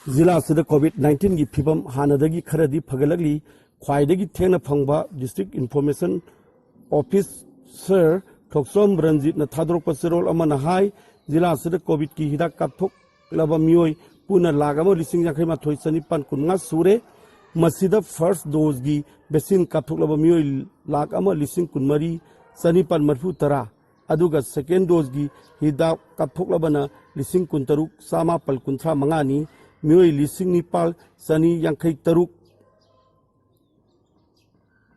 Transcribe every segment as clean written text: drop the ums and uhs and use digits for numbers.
जिला से कोविड-19 की फिवम हानदगी खरदी फगलगली ख्वाइदगी थेंगना फंगबा डिस्ट्रिक्ट इन्फॉर्मेशन ऑफिसर थोक्सोम रंजीत न थादरोक पसरोल अमना हाई जिला से कोविड की हिदाक काथोक लबा मियोय पुना लागामो लिसिंग याखै माथोय सनिपान कुनगा सुरे मसीदा फर्स्ट डोज की वैक्सीन काथोक लबा मियोय लाख अमा लिसिंग कुनमरी सनिपान मरफु तरा अदुगा सेकेंड डोज की हिदाक काथोक लबना लिसिंग कुनतरुक सामा पल कुंथ्रा मंगानी मियोय लिसिंग निपाल सनी यांखै तरुक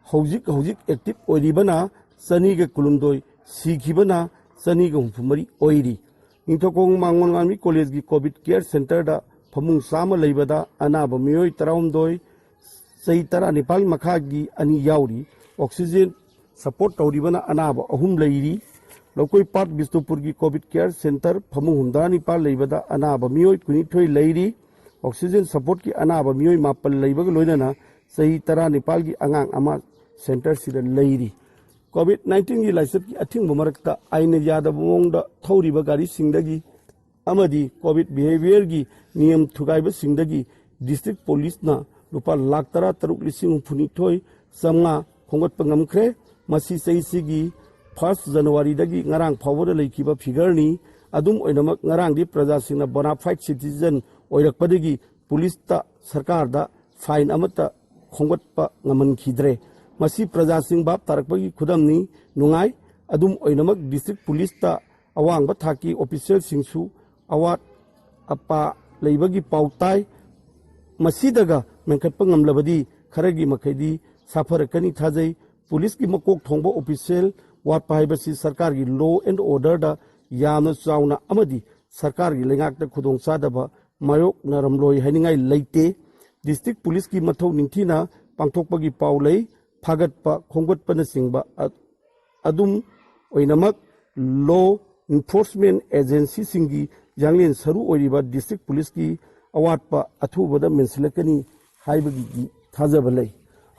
हौजिक एक्टिव ओइरिबना सनी के कुलुमदोय सीखिबना सनी के हुफुमरी ओइरी इंथकोंग मांगोनगामी कॉलेज की कोविड केयर सेंटर दा फमुंग सामा लेबदा अनाब मियोय तराउमदोय सही तरा नेपाल मखागी अनि याउरी ऑक्सीजन सपोर्ट तौरिबना अनाब अहुम लेरी लौकोई पार्ट बिष्णुपुर की कोविड केयर सेंटर फमुंग हुंदा निपाल लेबदा अनाब मियोय कुनिथोय लेरी ऑक्सीजन सपोर्ट की अनाब मियोय मापल लेबग लोइनना सही तरा नेपाल की अंगांग अमा सेंटर सिदा लेरी कोविड-19 की लाइसेंस की अथिंग मरक्ता आइन यादव मोंग थौरीब गाड़ी सिंदगी अमदी कोविड बिहेवियर की नियम थुगाइब सिंदगी डिस्ट्रिक्ट पुलिस ना रुपा लाख तरा तरुक लिसिंग फुनिथोय समगा खोंगतप ngamkhre मसी सही 1 जनवरी दगी ngarang फावोद लेखिबा फिगरनी अदुम ओइनमक ngarang दी प्रजा सिंगना बोनाफाइड सिटीजन ओइरकपदगी पुलिस ता सरकार दा फाइन अमता खोंगतप ngamnkhidre मसी प्रजा सिंह बाप तारकपगी खुदमनी नुंगाई अदुम ओइनमक डिस्ट्रिक्ट पुलिस ता अवांग थाकी ऑफिशियल सिंसु अवाट अपा लेबगी पाउताई मसीदगा मेंखटप ngamlabadi खरगी मखैदी साफरकनी थाजै पुलिस की मकोक थोंबो ऑफिशियल वाटपा हाइबसी सरकार की लॉ एंड ऑर्डर दा यामना चाउना अमदी सरकार की लेंगाकता खुदोंग सादबा मायोक नरमलोय हाइनिंगाई लेते डिस्ट्रिक्ट पुलिस की मथौ निंथिना पांथोकपगी पाउलै फागतपा खोंगतपन सिंगबा अदुम ओइनमक लॉ इन्फोर्समेंट एजेंसी सिंगी यांगलेन सरू ओइरिबा डिस्ट्रिक्ट पुलिस की अवाटपा अथुबदा मेंसलकनी हाइबगी थाजबा लै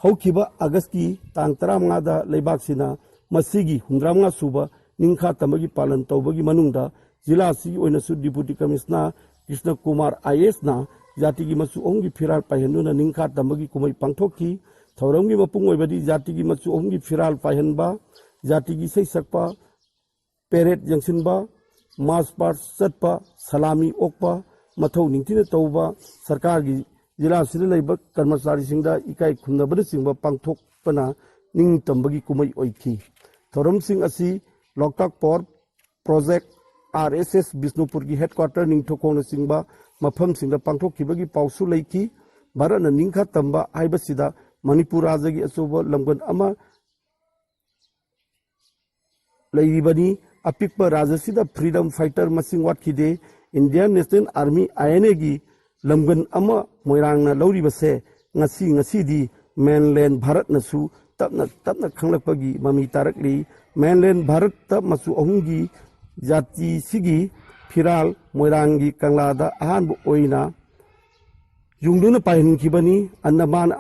हौखिबा अगस्त की तांग 15 दा लेबाकसिना मसीगी 150 सुबा निंखा तमगी पालन तौबगी मनुंगदा जिला सी ओइनसु deputy commissioner Krishna Kumar IAS ना जाति की मसु ओंगी फिराल पाहनुना निंखा तमगी कुमै पांथोकी थौरंगी मपुंग ओइबदी जाति की मसु ओंगी फिराल पाहनबा जाति की सही सकपा पेरेड जंक्शनबा मार्च पास्ट चटपा सलामी ओकपा मथौ निंथिना तौबा सरकार की जिला सिदा लेबा कर्मचारी सिंगदा इकाई खुमनबद सिंगबा पांथोकपना निंग तंबगी कुमै ओइखी थौरम सिंह असि Loktak power project RSS Bishnupur की हेडक्वार्टर निंथोकोन सिंगबा मफम सिंगदा पांथोखिबगी पाउसु लेखी भारत निंखा तंबा हाइबसिदा मणिपुर राज्य की अचौबा लमगन अमा लेरिबनी अपिकपा राज्यसिदा फ्रीडम फाइटर मसिंग वाटखिदे इंडियन नेशनल आर्मी आईएनए की लमगन अमा मोइरांगना लौरिबसे ngasi mainland भारत नसु तपना खंगलपगी ममी तारकली mainland भारत तप मसु अहुंगी जाति सिगी फिराल मोइरांगी कंगलादा अहानबो ओइना युंगदुना पाहिनखिबनी अंडमान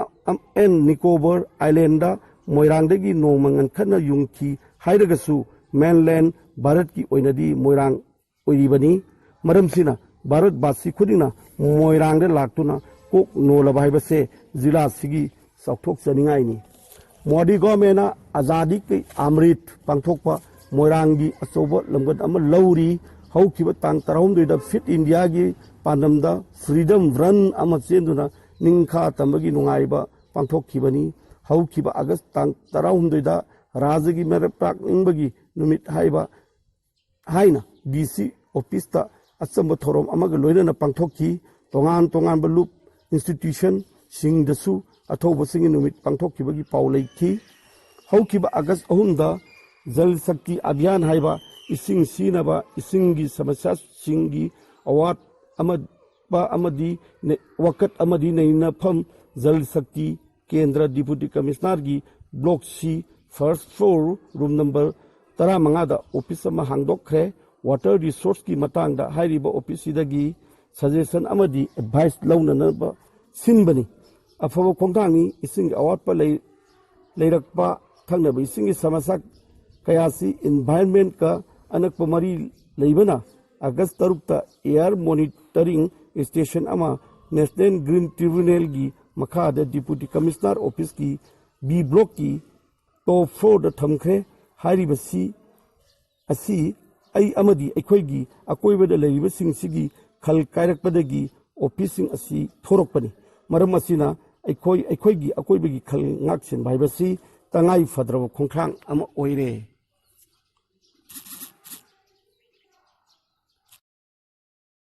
एंड निकोबार आइलैंड मोइरांगदगी नोमंगन खना युंगखी हाइरगसु mainland भारत की ओइनदी मोइरांग ओइरिबनी मरमसिना भारत बासी खुदिना मोइरांगदे लाक्तुना कोक नोलबा हाइबसे जिला सिगी सौथोक चनिंगाइनी मोदी गवर्नमेंट आजादी के अमृत पांथोकपा मोइरांगी अचौबा लमगन अमा लौरी हौखिबा तांग 13 फिट इंडिया की पांडमदा फ्रीडम रन अमा चेंदुना निंखा तंबगी नुंगाइबा पांथोखिबनी हौखिबा अगस्त तांग 13 राज्य की मेरपाक निंबगी नुमित हाइबा हाइना डीसी ऑफिस ता अचंब थोरम अमग लोइना पांथोखी तोंगान बलुप इंस्टीट्यूशन सिंगदसु अथौबा सिंग नुमित पांथोखिबगी पाउलेखी हौखिबा अगस्त 3 जल शक्ति अभियान हाइबा इसिंग सीनबा इसिंगी समस्या सिंगी अवाट अमदी वकत अमदी नैनफम जल शक्ति केंद्र डिप्यूटी कमिश्नर की block C first floor room number 15 office हांगदोखरे वाटर रिसोर्स की मतंग हाइरिबा ऑफिस सिदगी सजेशन अमदी एडवाइस लौननबा सिनबनी अफब खोंथांगी इसिंग अवाटपा लेरकपा थंगनबा इसिंगी समस्या कयासी एनवायरनमेंट का अनक मरी लेबना अगस्त 3 एयर मॉनिटरिंग स्टेशन अमा नेशनल ग्रीन ट्रिब्यूनल की मखाद डिप्यूटी कमिश्नर ऑफिस की बी ब्लॉक की टॉप फ्लोर थमखे हारिबसी असी आई अमदी अखोईगी अकोईबद लैरिबसिंगसिगी खल कायरकपदगी ऑफिसिंग असी थोरकपनी मरम असिना अखोईगी अकोईबगी खल ngak sin भाईबसी तंगाई फद्रब खोंख्लांग अमा ओइरे।